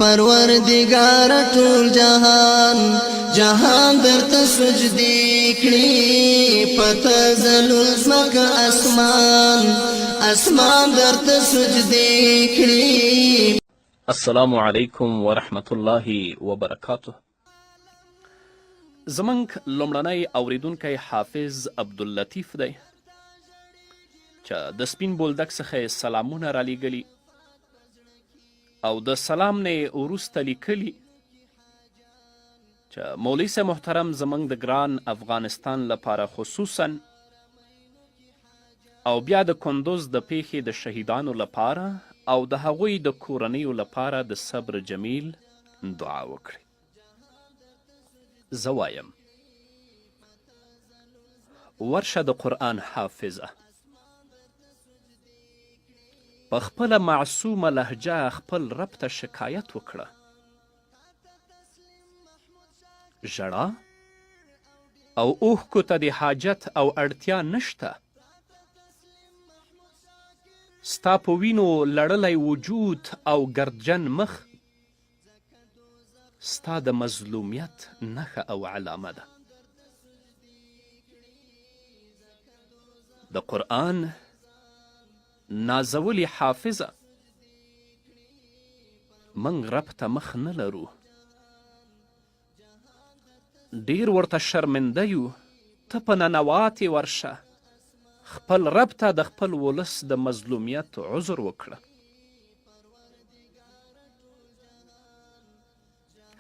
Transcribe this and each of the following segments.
پروردگار ټول جهان جهان درته سجدي کړي پته زلول زمکه اسمان اسمان درته سجدي کړي. السلام علیکم ورحمت الله وبرکاته. زمونږ لومړنی اوریدونکی حافظ عبداللطیف دی چې د سپین بولدک څخه سلامونه رالیږلي او د سلام نه وروسته لیکلي چې مولوي صاحب محترم زموږ د ګران افغانستان لپاره خصوصا او بیا د کندوز د پیښې د شهیدانو لپاره او د هغوی د کورنیو لپاره د صبر جمیل دعا وکړي. زه وایم ورشه د قرآن حافظه په خپله معصومه لهجه خپل رب ته شکایت وکړه. ژړا او اوښکو ته د حاجت او اړتیا نشته. ستا په وینو لړلی وجود او ګردجن مخ ستا د مظلومیت نښه او علامه ده. د قرآن نازولی حافظه من رب ته مخ نه لرو، ډیر ورته شرمنده یو. ته په ننواتې ورشه خپل رب ته د خپل ولس د مظلومیت عذر وکړه.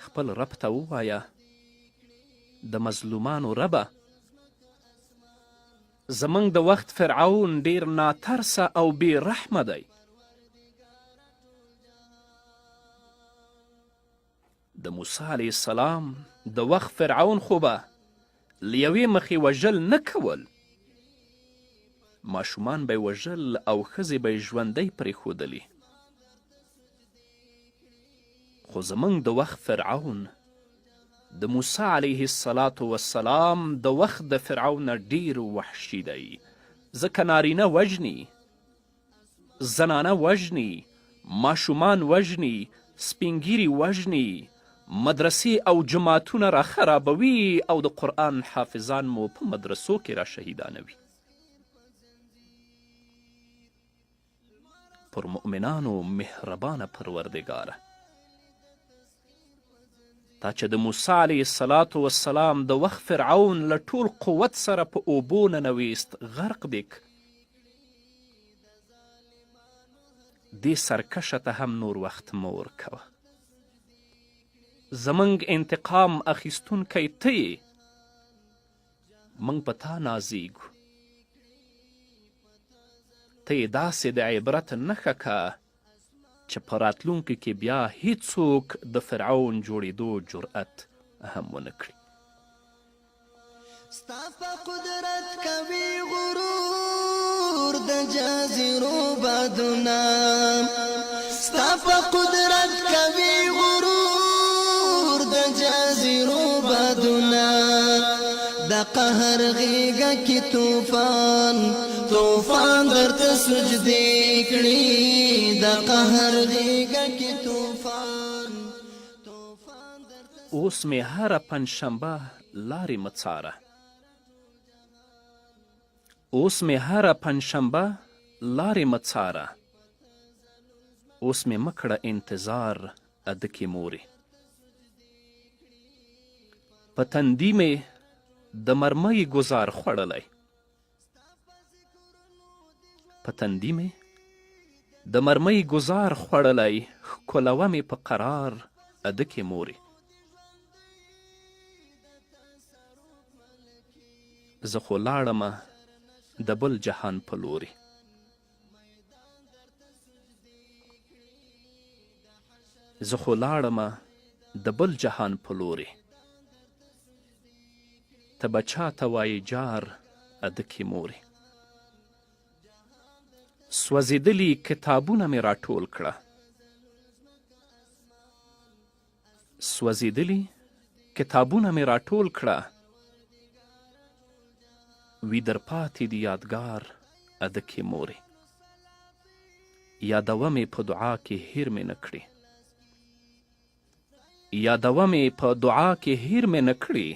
خپل رب ته ووایه د مظلومانو ربه زمونږ د وخت فرعون ډیر ناترسه او بې رحمه دی. د موسی علیه السلام د وخت فرعون خو به له یوې مخې وژل نه کول، ماشومان به یې وژل او ښځې به یې ژوندۍ پرېښودلې. خو زمونږ د وخت فرعون د موسی علیه السلام د وخت د فرعون نه ډیر وحشي دی، ځکه نارینه وژني، زنانه وژني، ماشومان وژني، سپینګیري وژني، مدرسې او جماعتونه را خرابوي او د قرآن حافظان مو په مدرسو کې را شهیدانوي. پر مؤمنانو مهربانه پروردګاره، تا چې د موسی علیه السلام د وخت فرعون له ټول قوت سره په اوبو ننویست، غرق دیک، دې سرکشه ته هم نور وخت مه ورکوه. زمونږ انتقام اخیستونکی ته یې، موږ په تا نازیږو. ته یې داسې د عبرت نښه که چې په راتلونکي کې بیا هیڅوک د فرعون جوړېدو جرأت هم ونه کړي. ستا په قدرت کوي غرور د جزیرو بادونه، ستا په قدرت کوي غرور د جزیرو بادونه، د قهر غیږه کې طوفان طوفان درته سجدې کړي، د قهر غیږه کې طوفان طوفان درته. اوس مې هره پنجشنبه لارې مه څاره، اوس مې هره پنجشنبه لارې مه څاره، اوس مې مه کړه انتظار ادکې مورې. په تندي مې د مرمۍ ګزار خوړلی، په تندي مې د مرمۍ ګزار خوړلی، ښکلوه مې په قرار ادکې مورې. زه خو لاړمه د بل جهان په لورې، زه خو لاړمه د بل جهان په لورې. ته به چاته وایې جار ادکې مورې. سوځېدلي کتابونه مې راټول کړه، سوځېدلي کتابونه مې راټول کړه، وي در پاتې د یادګار ادکې مورې. یادوه مې په دعا کې هیر مې نه کړې. یادوه مې په دعا کې هیر مې نه کړې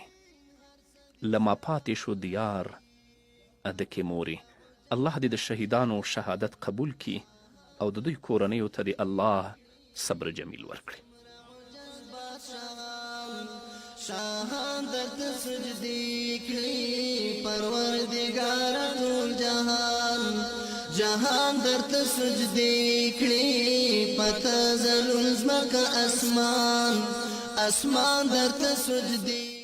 له ما پاتې شو دیار ادکې مورې. الله دې د شهیدانو شهادت قبول کړي او د دوی کورنیو ته دې الله صبر جمیل ورکړي. شاهان درته سجدې کړي پروردګار ټول جهان، جهان درته سجدې کړي پته زلون ځمکه اسمان، اسمان درته سجدې